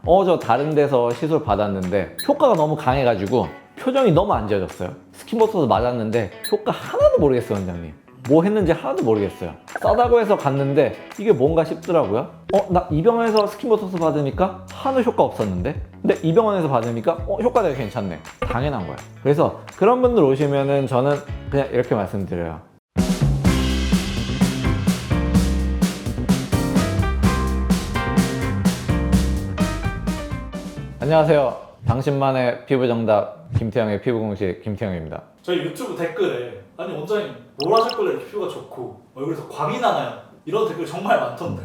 저 다른 데서 시술 받았는데 효과가 너무 강해가지고 표정이 너무 안 좋아졌어요. 스킨보톡스 맞았는데 효과 하나도 모르겠어요, 원장님. 뭐 했는지 하나도 모르겠어요. 싸다고 해서 갔는데 이게 뭔가 싶더라고요. 나 이 병원에서 스킨보톡스 받으니까 하나도 효과 없었는데? 근데 이 병원에서 받으니까 효과 되게 괜찮네. 당연한 거예요. 그래서 그런 분들 오시면은 저는 그냥 이렇게 말씀드려요. 안녕하세요. 당신만의 피부정답 김태형의 피부공식 김태형입니다. 저희 유튜브 댓글에 아니 원장님 뭘 하셨길래 이렇게 피부가 좋고 얼굴에서 광이 나나요? 이런 댓글 정말 많던데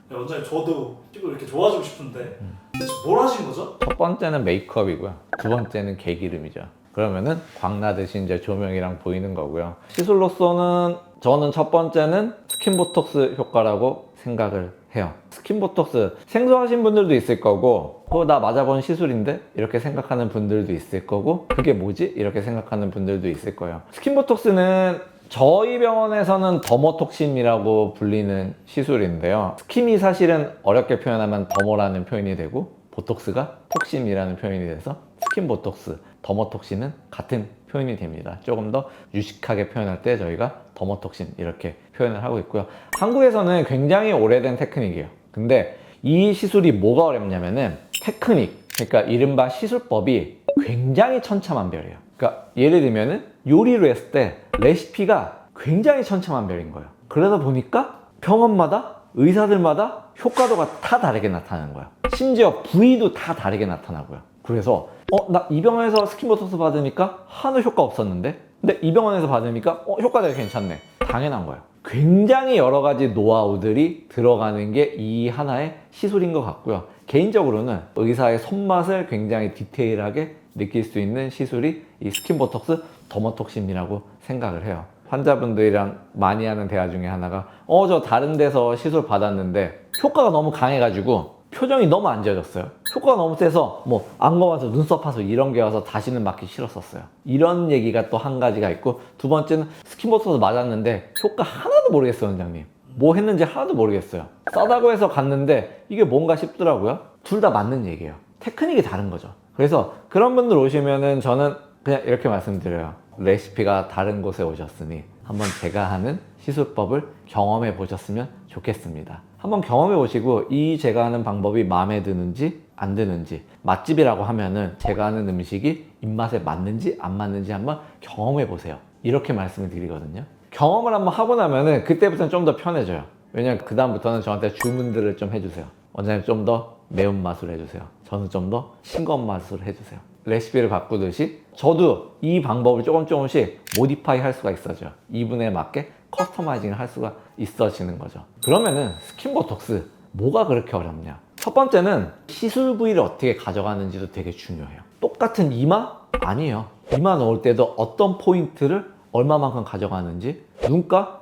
네, 원장님 저도 피부 이렇게 좋아지고 싶은데 대체 뭘 하신 거죠? 첫 번째는 메이크업이고요. 두 번째는 개기름이죠. 그러면은 광 나듯이 이제 조명이랑 보이는 거고요. 시술로서는 저는 첫 번째는 스킨보톡스 효과라고 생각을 해요. 스킨보톡스 생소하신 분들도 있을 거고 나 맞아본 시술인데? 이렇게 생각하는 분들도 있을 거고 그게 뭐지? 이렇게 생각하는 분들도 있을 거예요. 스킨보톡스는 저희 병원에서는 더모톡신이라고 불리는 시술인데요. 스킨이 사실은 어렵게 표현하면 더모라는 표현이 되고 보톡스가 톡신이라는 표현이 돼서 스킨보톡스, 더모톡신은 같은 표현이 됩니다. 조금 더 유식하게 표현할 때 저희가 더모톡신 이렇게 표현을 하고 있고요. 한국에서는 굉장히 오래된 테크닉이에요. 근데 이 시술이 뭐가 어렵냐면은 테크닉, 그러니까 이른바 시술법이 굉장히 천차만별이에요. 그러니까 예를 들면은 요리로 했을 때 레시피가 굉장히 천차만별인 거예요. 그러다 보니까 병원마다 의사들마다 효과도가 다 다르게 나타나는 거예요. 심지어 부위도 다 다르게 나타나고요. 그래서 나 이 병원에서 스킨보톡스 받으니까 하나도 효과 없었는데? 근데 이 병원에서 받으니까 효과 되게 괜찮네. 당연한 거예요. 굉장히 여러 가지 노하우들이 들어가는 게 이 하나의 시술인 것 같고요. 개인적으로는 의사의 손맛을 굉장히 디테일하게 느낄 수 있는 시술이 이 스킨보톡스 더모톡신이라고 생각을 해요. 환자분들이랑 많이 하는 대화 중에 하나가 저 다른 데서 시술 받았는데 효과가 너무 강해가지고 표정이 너무 안 좋아졌어요. 효과가 너무 세서 뭐 안검 와서 눈썹 파서 이런 게 와서 다시는 맞기 싫었었어요. 이런 얘기가 또 한 가지가 있고 두 번째는 스킨보톡스 맞았는데 효과 하나도 모르겠어요, 원장님. 뭐 했는지 하나도 모르겠어요. 싸다고 해서 갔는데 이게 뭔가 싶더라고요. 둘 다 맞는 얘기예요. 테크닉이 다른 거죠. 그래서 그런 분들 오시면은 저는 그냥 이렇게 말씀드려요. 레시피가 다른 곳에 오셨으니 한번 제가 하는 시술법을 경험해 보셨으면 좋겠습니다. 한번 경험해 보시고 이 제가 하는 방법이 마음에 드는지 안 드는지, 맛집이라고 하면은 제가 하는 음식이 입맛에 맞는지 안 맞는지 한번 경험해 보세요. 이렇게 말씀을 드리거든요. 경험을 한번 하고 나면은 그때부터는 좀 더 편해져요. 왜냐면 그 다음부터는 저한테 주문들을 좀 해주세요. 원장님 좀 더 매운맛으로 해주세요. 저는 좀 더 싱거운 맛으로 해주세요. 레시피를 바꾸듯이 저도 이 방법을 조금씩 모디파이 할 수가 있어져요. 이분에 맞게 커스터마이징을 할 수가 있어지는 거죠. 그러면은 스킨보톡스 뭐가 그렇게 어렵냐? 첫 번째는 시술 부위를 어떻게 가져가는지도 되게 중요해요. 똑같은 이마? 아니에요. 이마 넣을 때도 어떤 포인트를 얼마만큼 가져가는지,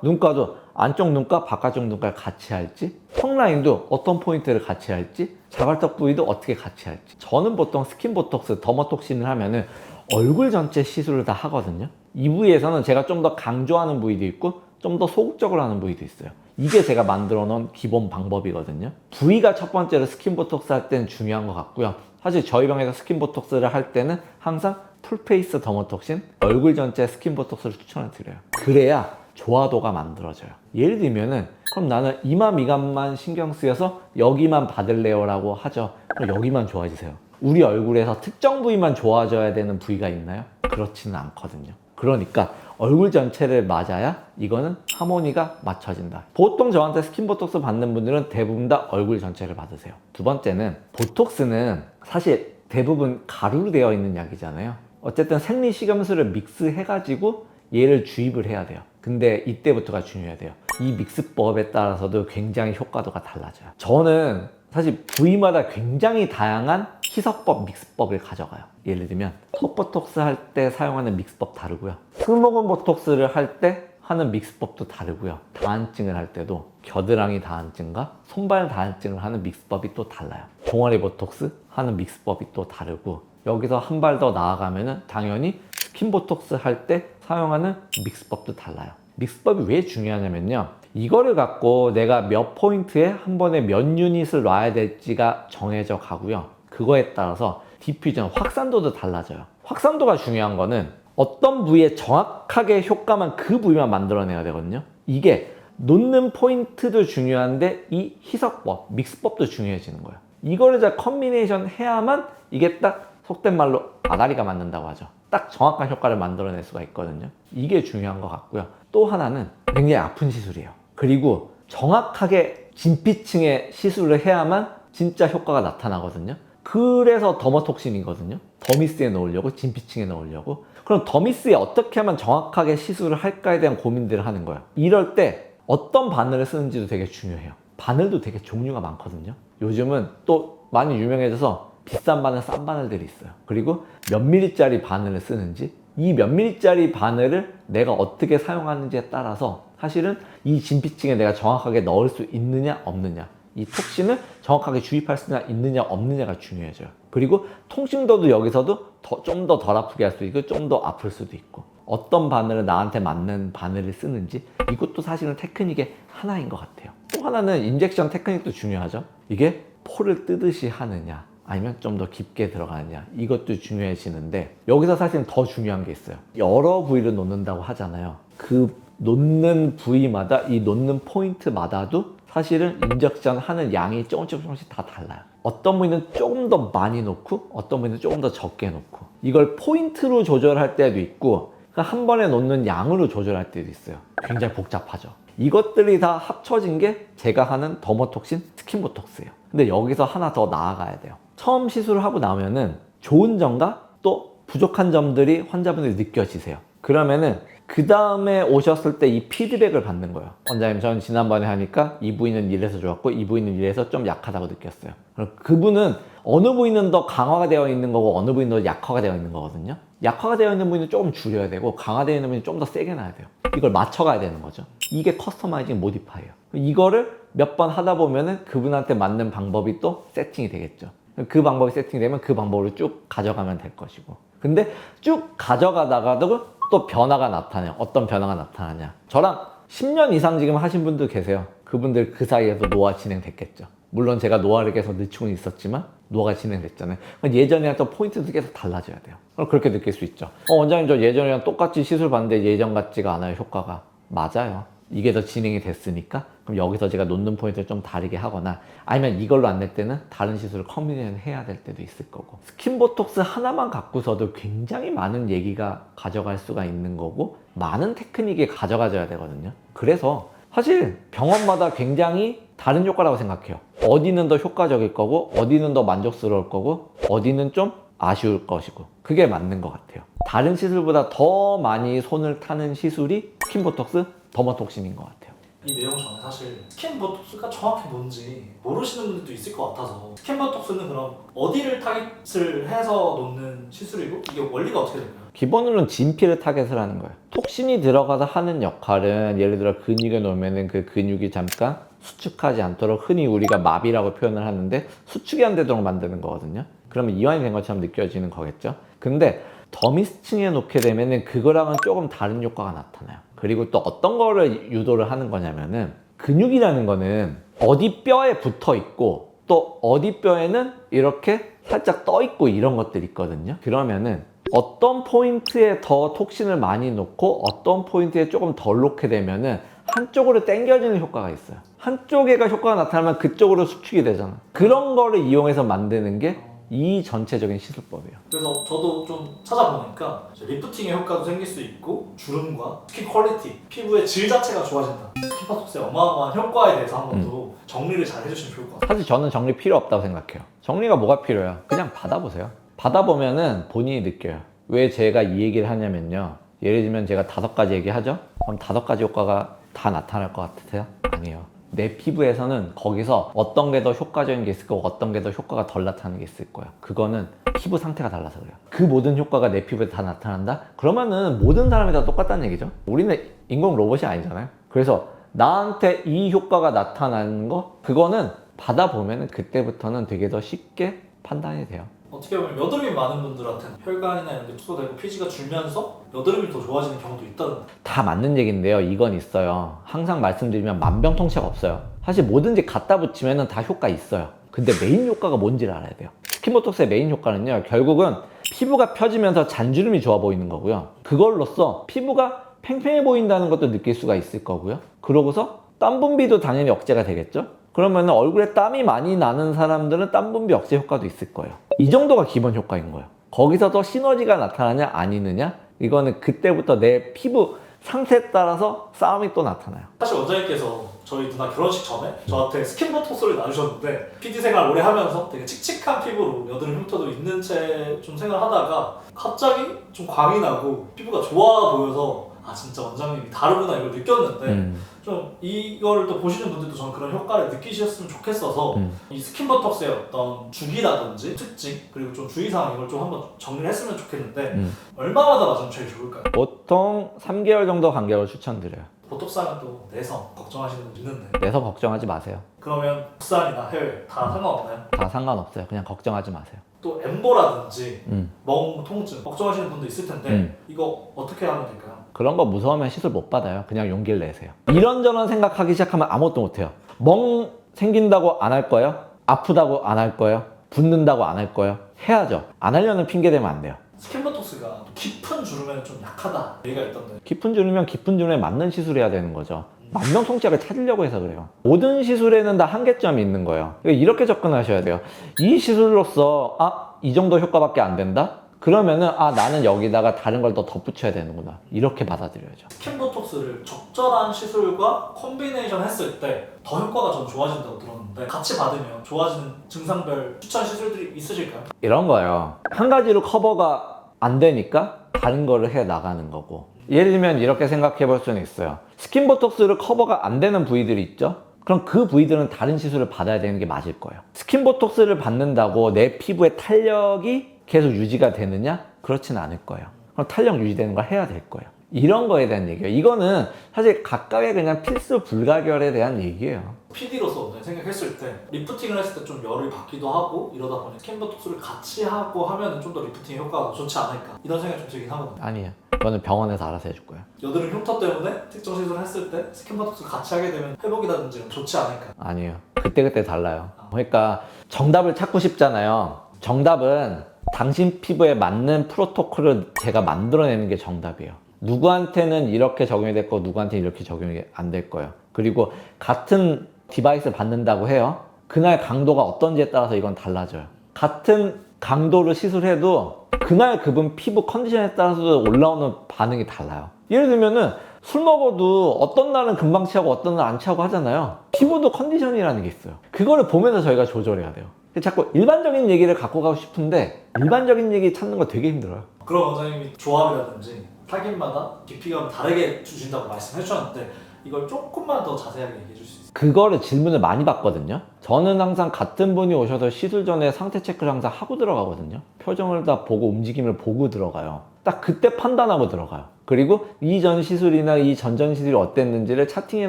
눈가도 안쪽 눈가, 바깥쪽 눈가를 같이 할지, 턱라인도 어떤 포인트를 같이 할지, 자갈턱 부위도 어떻게 같이 할지. 저는 보통 스킨보톡스, 더모톡신을 하면은 얼굴 전체 시술을 다 하거든요. 이 부위에서는 제가 좀 더 강조하는 부위도 있고 좀 더 소극적으로 하는 부위도 있어요. 이게 제가 만들어 놓은 기본 방법이거든요. 부위가 첫 번째로 스킨보톡스 할 때는 중요한 것 같고요. 사실 저희 병에서 스킨보톡스를 할 때는 항상 풀페이스 더모톡신, 얼굴 전체 스킨보톡스를 추천을 드려요. 그래야 조화도가 만들어져요. 예를 들면은 그럼 나는 이마 미간만 신경 쓰여서 여기만 받을래요 라고 하죠. 그럼 여기만 좋아지세요. 우리 얼굴에서 특정 부위만 좋아져야 되는 부위가 있나요? 그렇지는 않거든요. 그러니까 얼굴 전체를 맞아야 이거는 하모니가 맞춰진다. 보통 저한테 스킨보톡스 받는 분들은 대부분 다 얼굴 전체를 받으세요. 두 번째는 보톡스는 사실 대부분 가루로 되어 있는 약이잖아요. 어쨌든 생리식염수를 믹스해가지고 얘를 주입을 해야 돼요. 근데 이때부터가 중요해요. 이 믹스법에 따라서도 굉장히 효과도가 달라져요. 저는 사실 부위마다 굉장히 다양한 희석법, 믹스법을 가져가요. 예를 들면 턱보톡스 할 때 사용하는 믹스법 다르고요. 승모근 보톡스를 할 때 하는 믹스법도 다르고요. 다한증을 할 때도 겨드랑이 다한증과 손발 다한증을 하는 믹스법이 또 달라요. 종아리 보톡스 하는 믹스법이 또 다르고 여기서 한 발 더 나아가면은 당연히 스킨보톡스 할 때 사용하는 믹스법도 달라요. 믹스법이 왜 중요하냐면요. 이거를 갖고 내가 몇 포인트에 한 번에 몇 유닛을 놔야 될지가 정해져 가고요. 그거에 따라서 디퓨전, 확산도도 달라져요. 확산도가 중요한 거는 어떤 부위에 정확하게 효과만 그 부위만 만들어내야 되거든요. 이게 놓는 포인트도 중요한데 이 희석법, 믹스법도 중요해지는 거예요. 이거를 잘 컨비네이션 해야만 이게 딱 속된 말로 아다리가 맞는다고 하죠. 딱 정확한 효과를 만들어낼 수가 있거든요. 이게 중요한 것 같고요. 또 하나는 굉장히 아픈 시술이에요. 그리고 정확하게 진피층에 시술을 해야만 진짜 효과가 나타나거든요. 그래서 더머톡신이거든요. 더미스에 넣으려고, 진피층에 넣으려고. 그럼 더미스에 어떻게 하면 정확하게 시술을 할까에 대한 고민들을 하는 거예요. 이럴 때 어떤 바늘을 쓰는지도 되게 중요해요. 바늘도 되게 종류가 많거든요. 요즘은 또 많이 유명해져서 비싼 바늘, 싼 바늘들이 있어요. 그리고 몇 밀리짜리 바늘을 쓰는지, 이 몇 밀리짜리 바늘을 내가 어떻게 사용하는지에 따라서 사실은 이 진피층에 내가 정확하게 넣을 수 있느냐 없느냐, 이 톡신을 정확하게 주입할 수 있느냐 없느냐가 중요해져요. 그리고 통신도도 여기서도 좀 더 덜 아프게 할 수 있고 좀 더 아플 수도 있고, 어떤 바늘을 나한테 맞는 바늘을 쓰는지, 이것도 사실은 테크닉의 하나인 것 같아요. 또 하나는 인젝션 테크닉도 중요하죠. 이게 포를 뜨듯이 하느냐 아니면 좀 더 깊게 들어가느냐, 이것도 중요해지는데, 여기서 사실은 더 중요한 게 있어요. 여러 부위를 놓는다고 하잖아요. 그 놓는 부위마다, 이 놓는 포인트마다도 사실은 인젝션 하는 양이 조금씩 다 달라요. 어떤 부위는 조금 더 많이 놓고 어떤 부위는 조금 더 적게 놓고, 이걸 포인트로 조절할 때도 있고 한 번에 놓는 양으로 조절할 때도 있어요. 굉장히 복잡하죠. 이것들이 다 합쳐진 게 제가 하는 더머톡신 스킨보톡스예요. 근데 여기서 하나 더 나아가야 돼요. 처음 시술을 하고 나면은 좋은 점과 또 부족한 점들이 환자분들이 느껴지세요. 그러면은 그 다음에 오셨을 때 이 피드백을 받는 거예요. 원장님, 저는 지난번에 하니까 이 부위는 이래서 좋았고 이 부위는 이래서 좀 약하다고 느꼈어요. 그럼 그분은 어느 부위는 더 강화가 되어 있는 거고 어느 부위는 더 약화가 되어 있는 거거든요. 약화가 되어 있는 부위는 조금 줄여야 되고 강화되어 있는 부위는 좀 더 세게 놔야 돼요. 이걸 맞춰가야 되는 거죠. 이게 커스터마이징 모디파이어예요. 이거를 몇 번 하다 보면은 그분한테 맞는 방법이 또 세팅이 되겠죠. 그 방법이 세팅되면 그 방법으로 쭉 가져가면 될 것이고, 근데 쭉 가져가다가도 또 변화가 나타나요. 어떤 변화가 나타나냐, 저랑 10년 이상 지금 하신 분들 계세요. 그분들 그 사이에서 노화 진행됐겠죠. 물론 제가 노화를 계속 늦추고 있었지만 노화가 진행됐잖아요. 예전이랑 또 포인트도 계속 달라져야 돼요. 그렇게 느낄 수 있죠. 원장님, 저 예전이랑 똑같이 시술 봤는데 예전 같지가 않아요, 효과가. 맞아요. 이게 더 진행이 됐으니까 그럼 여기서 제가 놓는 포인트를 좀 다르게 하거나, 아니면 이걸로 안 될 때는 다른 시술을 컨비네이션 해야 될 때도 있을 거고, 스킨보톡스 하나만 갖고서도 굉장히 많은 얘기가 가져갈 수가 있는 거고 많은 테크닉이 가져가져야 되거든요. 그래서 사실 병원마다 굉장히 다른 효과라고 생각해요. 어디는 더 효과적일 거고 어디는 더 만족스러울 거고 어디는 좀 아쉬울 것이고, 그게 맞는 것 같아요. 다른 시술보다 더 많이 손을 타는 시술이 스킨보톡스, 더머톡신인 것 같아요. 이 내용 전에 사실 스킨보톡스가 정확히 뭔지 모르시는 분들도 있을 것 같아서, 스킨보톡스는 그럼 어디를 타깃을 해서 놓는 시술이고 이게 원리가 어떻게 될까요? 기본으로는 진피를 타겟을 하는 거예요. 톡신이 들어가서 하는 역할은, 예를 들어 근육에 놓으면 그 근육이 잠깐 수축하지 않도록, 흔히 우리가 마비라고 표현을 하는데 수축이 안 되도록 만드는 거거든요. 그러면 이완이 된 것처럼 느껴지는 거겠죠. 근데 더미스층에 놓게 되면 그거랑은 조금 다른 효과가 나타나요. 그리고 또 어떤 거를 유도를 하는 거냐면은, 근육이라는 거는 어디 뼈에 붙어 있고 또 어디 뼈에는 이렇게 살짝 떠 있고 이런 것들이 있거든요. 그러면은 어떤 포인트에 더 톡신을 많이 놓고 어떤 포인트에 조금 덜 놓게 되면은 한쪽으로 당겨지는 효과가 있어요. 한쪽에가 효과가 나타나면 그쪽으로 수축이 되잖아. 그런 거를 이용해서 만드는 게 이 전체적인 시술법이에요. 그래서 저도 좀 찾아보니까 리프팅의 효과도 생길 수 있고 주름과 스킨 퀄리티, 피부의 질 자체가 좋아진다. 스킨보톡스의 어마어마한 효과에 대해서 한 번 더 정리를 잘 해주시면 좋을 것 같아요. 사실 저는 정리 필요 없다고 생각해요. 정리가 뭐가 필요해요? 그냥 받아보세요. 받아보면은 본인이 느껴요. 왜 제가 이 얘기를 하냐면요, 예를 들면 제가 5가지 얘기하죠? 그럼 5가지 효과가 다 나타날 것 같으세요? 아니에요. 내 피부에서는 거기서 어떤 게 더 효과적인 게 있을 거고 어떤 게 더 효과가 덜 나타나는 게 있을 거예요. 그거는 피부 상태가 달라서 그래요. 그 모든 효과가 내 피부에 다 나타난다? 그러면은 모든 사람이 다 똑같다는 얘기죠. 우리는 인공 로봇이 아니잖아요. 그래서 나한테 이 효과가 나타나는 거, 그거는 받아보면은 그때부터는 되게 더 쉽게 판단이 돼요. 어떻게 보면 여드름이 많은 분들한테는 혈관이나 이런 게 투소되고 피지가 줄면서 여드름이 더 좋아지는 경우도 있다던데. 다 맞는 얘기인데요. 이건 있어요. 항상 말씀드리면 만병통치가 없어요. 사실 뭐든지 갖다 붙이면 다 효과 있어요. 근데 메인 효과가 뭔지를 알아야 돼요. 스킨보톡스의 메인 효과는요, 결국은 피부가 펴지면서 잔주름이 좋아 보이는 거고요. 그걸로써 피부가 팽팽해 보인다는 것도 느낄 수가 있을 거고요. 그러고서 땀 분비도 당연히 억제가 되겠죠. 그러면 얼굴에 땀이 많이 나는 사람들은 땀 분비 억제 효과도 있을 거예요. 이 정도가 기본 효과인 거예요. 거기서 더 시너지가 나타나냐 아니느냐, 이거는 그때부터 내 피부 상태에 따라서 싸움이 또 나타나요. 사실 원장님께서 저희 누나 결혼식 전에 저한테 스킨보톡스를 놔주셨는데 PD 생활 오래 하면서 되게 칙칙한 피부로 여드름 흉터도 있는 채 좀 생활하다가 갑자기 좀 광이 나고 피부가 좋아 보여서 아 진짜 원장님이 다르구나 이걸 느꼈는데 좀 이걸 또 보시는 분들도 저는 그런 효과를 느끼셨으면 좋겠어서 이 스킨보톡스의 어떤 주기라든지 특징 그리고 좀 주의사항 이걸 좀 한번 정리를 했으면 좋겠는데 얼마마다 맞으면 제일 좋을까요? 보통 3개월 정도 간격을 추천드려요. 보톡스 하면 또 내성 걱정하시는 분 있는데 내서 걱정하지 마세요. 그러면 국산이나 해외 다 상관없나요? 다 상관없어요. 그냥 걱정하지 마세요. 또 엠보라든지 멍 통증 걱정하시는 분도 있을 텐데 이거 어떻게 하면 될까요? 그런 거 무서우면 시술 못 받아요. 그냥 용기를 내세요. 이런저런 생각하기 시작하면 아무것도 못해요. 멍 생긴다고 안 할 거예요? 아프다고 안 할 거예요? 붓는다고 안 할 거예요? 해야죠. 안 하려는 핑계 대면 안 돼요. 스킨보톡스가 깊은 주름에는 좀 약하다 얘기가 있던데 깊은 주름이면 깊은 주름에 맞는 시술해야 되는 거죠. 만병통치약을 찾으려고 해서 그래요. 모든 시술에는 다 한계점이 있는 거예요. 이렇게 접근하셔야 돼요. 이 시술로서 이 정도 효과밖에 안 된다? 그러면은 나는 여기다가 다른 걸 더 덧붙여야 되는구나. 이렇게 받아들여야죠. 스킨보톡스를 적절한 시술과 콤비네이션 했을 때 더 효과가 좀 좋아진다고 들었는데 같이 받으면 좋아지는 증상별 추천 시술들이 있으실까요? 이런 거예요. 한 가지로 커버가 안 되니까 다른 거를 해 나가는 거고. 예를 들면 이렇게 생각해 볼 수는 있어요. 스킨보톡스를 커버가 안 되는 부위들이 있죠? 그럼 그 부위들은 다른 시술을 받아야 되는 게 맞을 거예요. 스킨보톡스를 받는다고 내 피부의 탄력이 계속 유지가 되느냐? 그렇진 않을 거예요. 그럼 탄력 유지되는 걸 해야 될 거예요. 이런 거에 대한 얘기예요. 이거는 사실 각각의 그냥 필수 불가결에 대한 얘기예요. PD로서 생각했을 때 리프팅을 했을 때 좀 열을 받기도 하고 이러다 보니 스킨보톡스를 같이 하고 하면 좀 더 리프팅 효과가 좋지 않을까 이런 생각이 좀 들긴 하거든요. 아니에요. 그거는 병원에서 알아서 해줄 거예요. 여드름 흉터 때문에 특정 시술을 했을 때 스킨보톡스를 같이 하게 되면 회복이라든지 좋지 않을까? 아니에요. 그때그때 달라요. 그러니까 정답을 찾고 싶잖아요. 정답은 당신 피부에 맞는 프로토콜을 제가 만들어내는 게 정답이에요. 누구한테는 이렇게 적용이 될 거고 누구한테는 이렇게 적용이 안 될 거예요. 그리고 같은 디바이스를 받는다고 해요. 그날 강도가 어떤지에 따라서 이건 달라져요. 같은 강도로 시술해도 그날 그분 피부 컨디션에 따라서 올라오는 반응이 달라요. 예를 들면은 술 먹어도 어떤 날은 금방 취하고 어떤 날은 안 취하고 하잖아요. 피부도 컨디션이라는 게 있어요. 그거를 보면서 저희가 조절해야 돼요. 자꾸 일반적인 얘기를 갖고 가고 싶은데 일반적인 얘기 찾는 거 되게 힘들어요. 그럼 원장님이 조합이라든지 타깃마다 깊이감을 다르게 주신다고 말씀해 주셨는데 이걸 조금만 더 자세하게 얘기해 줄 수 있어요? 그거를 질문을 많이 받거든요. 저는 항상 같은 분이 오셔서 시술 전에 상태 체크를 항상 하고 들어가거든요. 표정을 다 보고 움직임을 보고 들어가요. 딱 그때 판단하고 들어가요. 그리고 이전 시술이나 이 전전 시술이 어땠는지를 차팅해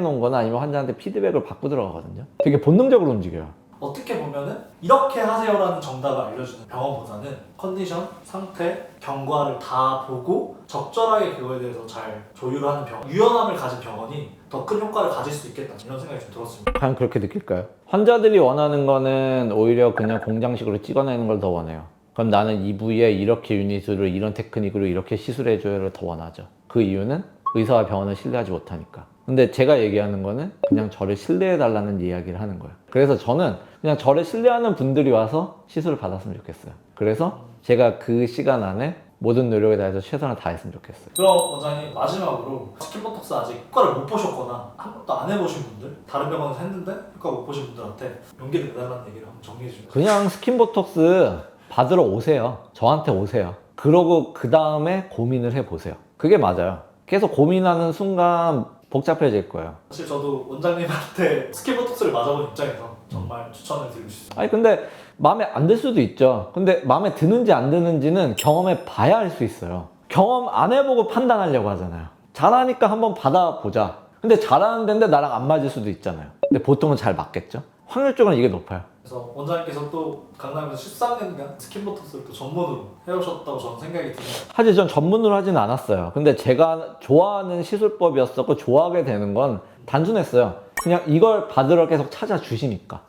놓은 거나 아니면 환자한테 피드백을 받고 들어가거든요. 되게 본능적으로 움직여요. 어떻게 보면은 이렇게 하세요라는 정답을 알려주는 병원보다는 컨디션, 상태, 경과를 다 보고 적절하게 그거에 대해서 잘 조율을 하는 병원, 유연함을 가진 병원이 더 큰 효과를 가질 수 있겠다 이런 생각이 좀 들었습니다. 과연 그렇게 느낄까요? 환자들이 원하는 거는 오히려 그냥 공장식으로 찍어내는 걸 더 원해요. 그럼 나는 이 부위에 이렇게 유닛으로 이런 테크닉으로 이렇게 시술해줘요를 더 원하죠. 그 이유는 의사와 병원을 신뢰하지 못하니까. 근데 제가 얘기하는 거는 그냥 저를 신뢰해달라는 이야기를 하는 거예요. 그래서 저는 그냥 저를 신뢰하는 분들이 와서 시술을 받았으면 좋겠어요. 그래서 제가 그 시간 안에 모든 노력에 다해서 최선을 다했으면 좋겠어요. 그럼 원장님 마지막으로 스킨보톡스 아직 효과를 못 보셨거나 한 번도 안 해보신 분들, 다른 병원에서 했는데 효과 못 보신 분들한테 용기를 내달라는 얘기를 한번 정리해 주세요. 그냥 스킨보톡스 받으러 오세요. 저한테 오세요. 그러고 그 다음에 고민을 해보세요. 그게 맞아요. 계속 고민하는 순간 복잡해질 거예요. 사실 저도 원장님한테 스킨보톡스를 맞아본 입장에서 정말 추천을 드리고 싶습니다. 아니 근데 마음에 안 들 수도 있죠. 근데 마음에 드는지 안 드는지는 경험해 봐야 알 수 있어요. 경험 안 해보고 판단하려고 하잖아요. 잘하니까 한번 받아보자. 근데 잘하는 데인데 나랑 안 맞을 수도 있잖아요. 근데 보통은 잘 맞겠죠. 확률적으로 이게 높아요. 그래서 원장님께서 또 강남에서 13년간 스킨보톡스를 또 전문으로 해오셨다고 저는 생각이 드네요. 사실 전 전문으로 하진 않았어요. 근데 제가 좋아하는 시술법이었었고 좋아하게 되는 건 단순했어요. 그냥 이걸 받으러 계속 찾아주시니까.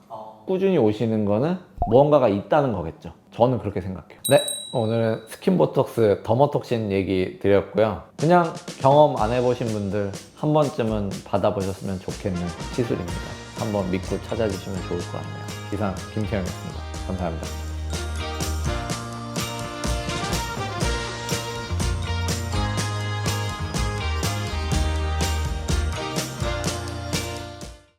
꾸준히 오시는 거는 무언가가 있다는 거겠죠. 저는 그렇게 생각해요. 네, 오늘은 스킨보톡스 더머톡신 얘기 드렸고요. 그냥 경험 안 해보신 분들 한 번쯤은 받아보셨으면 좋겠는 시술입니다. 한번 믿고 찾아주시면 좋을 것 같네요. 이상 김태형이었습니다. 감사합니다.